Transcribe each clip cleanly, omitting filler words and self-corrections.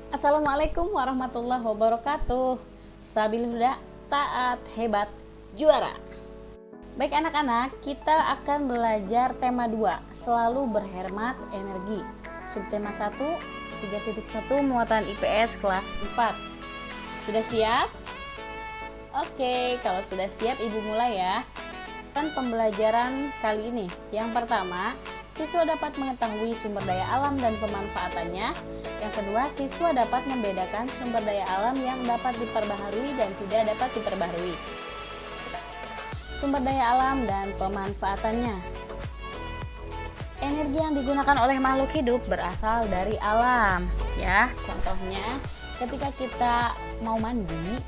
Assalamualaikum warahmatullahi wabarakatuh. Stabil huda, taat, hebat, juara. Baik anak-anak, kita akan belajar tema 2, selalu berhemat energi. Subtema 1, 3.1 muatan IPS kelas 4. Sudah siap? Oke, kalau sudah siap Ibu mulai ya. Pembelajaran kali ini. Yang pertama, siswa dapat mengetahui sumber daya alam dan pemanfaatannya. Yang kedua, siswa dapat membedakan sumber daya alam yang dapat diperbaharui dan tidak dapat diperbaharui. Sumber daya alam dan pemanfaatannya. Energi yang digunakan oleh makhluk hidup berasal dari alam, ya. Contohnya, ketika kita mau mandi,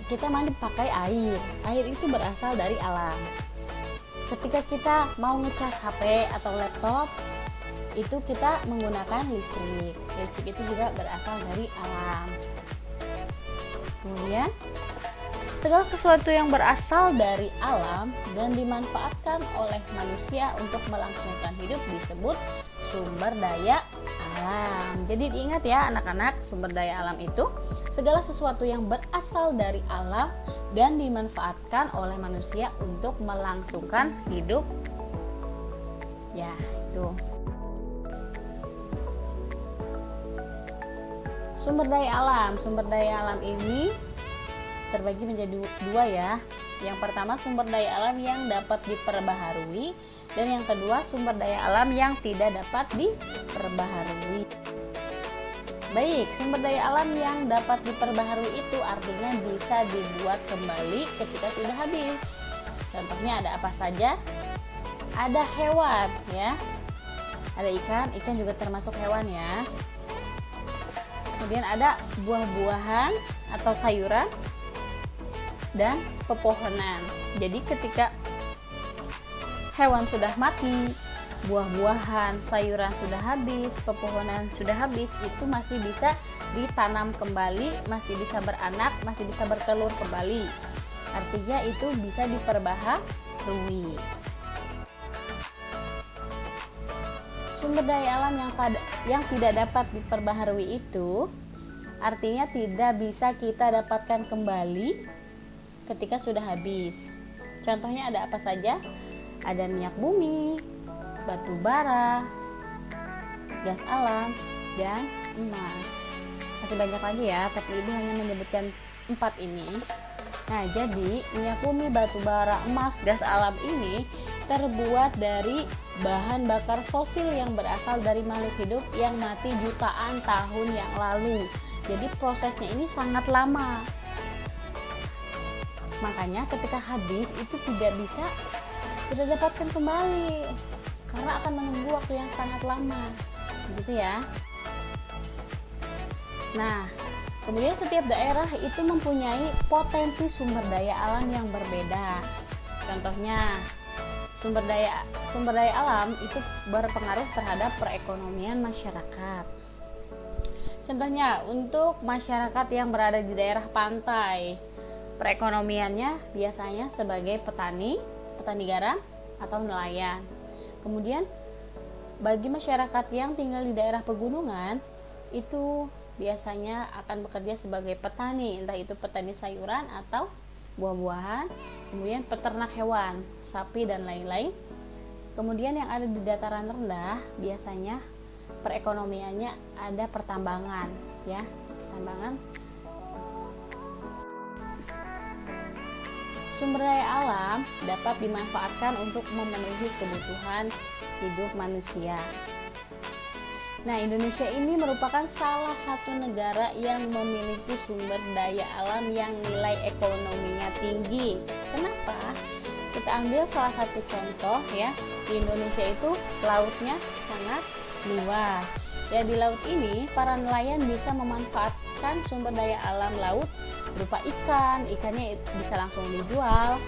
kita mandi pakai air. Air itu berasal dari alam. Ketika kita mau ngecas HP atau laptop, itu kita menggunakan listrik. Listrik itu juga berasal dari alam. Kemudian, segala sesuatu yang berasal dari alam dan dimanfaatkan oleh manusia untuk melangsungkan hidup disebut sumber daya alam. Jadi diingat ya anak-anak, sumber daya alam itu segala sesuatu yang berasal dari alam dan dimanfaatkan oleh manusia untuk melangsungkan hidup. Ya, itu. Sumber daya alam ini terbagi menjadi dua ya. Yang pertama, sumber daya alam yang dapat diperbaharui, dan yang kedua, sumber daya alam yang tidak dapat diperbaharui. Baik, sumber daya alam yang dapat diperbaharui itu artinya bisa dibuat kembali ketika sudah habis. Contohnya ada apa saja? Ada hewan ya. Ada ikan juga termasuk hewan ya. Kemudian ada buah-buahan atau sayuran dan pepohonan. Jadi ketika hewan sudah mati, buah-buahan, sayuran sudah habis, pepohonan sudah habis, itu masih bisa ditanam kembali, masih bisa beranak, masih bisa bertelur kembali. Artinya itu bisa diperbaharui. Sumber daya alam yang tidak dapat diperbaharui itu artinya tidak bisa kita dapatkan kembali ketika sudah habis. Contohnya ada apa saja? Ada minyak bumi, batu bara, gas alam, dan emas. Masih banyak lagi ya, tapi Ibu hanya menyebutkan 4 ini. Nah, jadi minyak bumi, batu bara, emas, gas alam ini terbuat dari bahan bakar fosil yang berasal dari makhluk hidup yang mati jutaan tahun yang lalu. Jadi prosesnya ini sangat lama. Makanya ketika habis itu tidak dapatkan kembali karena akan menunggu waktu yang sangat lama. Begitu ya. Nah, kemudian setiap daerah itu mempunyai potensi sumber daya alam yang berbeda. Contohnya, sumber daya alam itu berpengaruh terhadap perekonomian masyarakat. Contohnya, untuk masyarakat yang berada di daerah pantai, perekonomiannya biasanya sebagai petani garam atau nelayan. Kemudian, bagi masyarakat yang tinggal di daerah pegunungan, itu biasanya akan bekerja sebagai petani, entah itu petani sayuran atau buah-buahan. Kemudian peternak hewan, sapi dan lain-lain. Kemudian yang ada di dataran rendah biasanya perekonomiannya ada pertambangan ya, pertambangan. Sumber daya alam dapat dimanfaatkan untuk memenuhi kebutuhan hidup manusia. Nah, Indonesia ini merupakan salah satu negara yang memiliki sumber daya alam yang nilai ekonominya tinggi. Kenapa? Kita ambil salah satu contoh ya. Di Indonesia itu lautnya sangat luas. Ya, di laut ini para nelayan bisa memanfaatkan sumber daya alam laut berupa ikan. Ikannya bisa langsung dijual,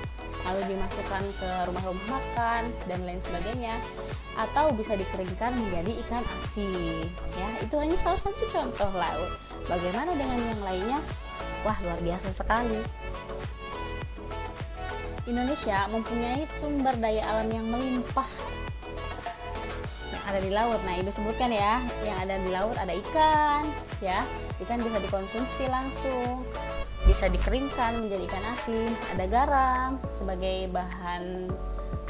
lalu dimasukkan ke rumah-rumah makan dan lain sebagainya, atau bisa dikeringkan menjadi ikan asin ya. Itu hanya salah satu contoh laut. Bagaimana dengan yang lainnya? Wah, luar biasa sekali. Indonesia mempunyai sumber daya alam yang melimpah. Yang ada ada di laut. Nah, Ibu sebutkan ya, yang ada di laut ada ikan, ya. Ikan bisa dikonsumsi langsung, bisa dikeringkan menjadi ikan asin. Ada garam sebagai bahan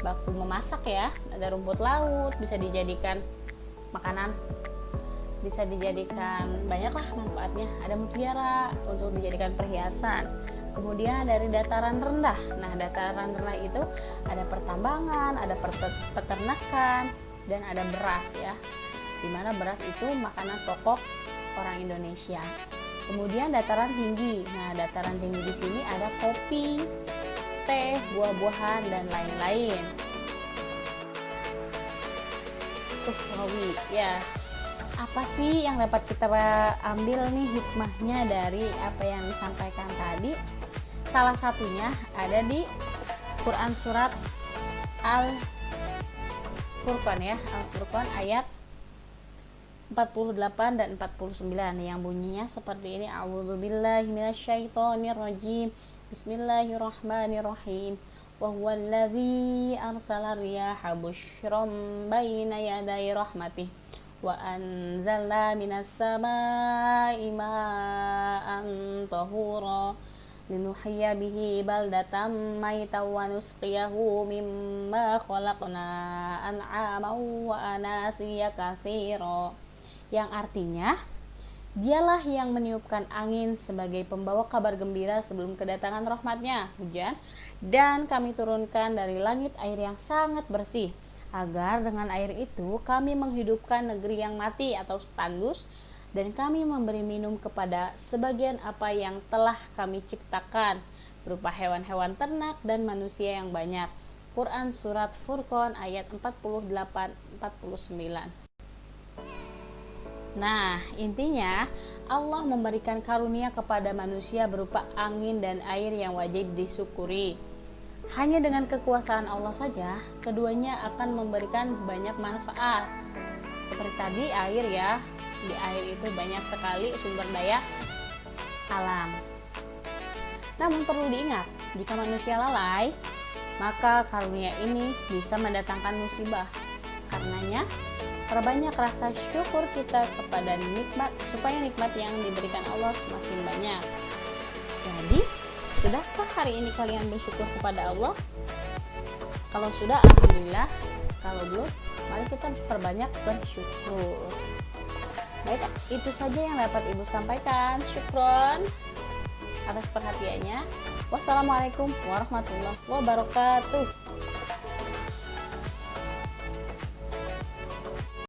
baku memasak ya. Ada rumput laut, bisa dijadikan makanan, bisa dijadikan banyaklah manfaatnya. Ada mutiara untuk dijadikan perhiasan. Kemudian dari dataran rendah. Nah, dataran rendah itu ada pertambangan, ada peternakan, dan ada beras ya. Dimana beras itu makanan pokok orang Indonesia. Kemudian dataran tinggi. Nah, dataran tinggi di sini ada kopi, teh, buah-buahan, dan lain-lain. Rawi, ya. Apa sih yang dapat kita ambil nih hikmahnya dari apa yang disampaikan tadi? Salah satunya ada di Quran surat Al-Furqan ya, Al-Furqan ayat 48 dan 49 yang bunyinya seperti ini. A'udzubillahi minasyaitonirrajim. Bismillahirrahmanirrahim. Wa huwallazi arsala riyaha busyran baina yaday rahmatih wa anzalna minas samaa'i ma'an tahura linuhyiya bihi baldatan maytan wa nusqiyahu mimma khalaqna an'aman wa anasiya katsira, yang artinya dialah yang meniupkan angin sebagai pembawa kabar gembira sebelum kedatangan rahmatnya, hujan, dan kami turunkan dari langit air yang sangat bersih, agar dengan air itu kami menghidupkan negeri yang mati atau tandus, dan kami memberi minum kepada sebagian apa yang telah kami ciptakan berupa hewan-hewan ternak dan manusia yang banyak. Quran surat Furqan ayat 48-49. Nah, intinya Allah memberikan karunia kepada manusia berupa angin dan air yang wajib disyukuri. Hanya dengan kekuasaan Allah saja, keduanya akan memberikan banyak manfaat. Seperti tadi air ya, di air itu banyak sekali sumber daya alam. Namun perlu diingat, jika manusia lalai, maka karunia ini bisa mendatangkan musibah. Karenanya, perbanyak rasa syukur kita kepada nikmat, supaya nikmat yang diberikan Allah semakin banyak. Jadi, sudahkah hari ini kalian bersyukur kepada Allah? Kalau sudah, alhamdulillah. Kalau belum, mari kita perbanyak bersyukur. Baik, itu saja yang dapat Ibu sampaikan. Syukron atas perhatiannya. Wassalamualaikum warahmatullahi wabarakatuh.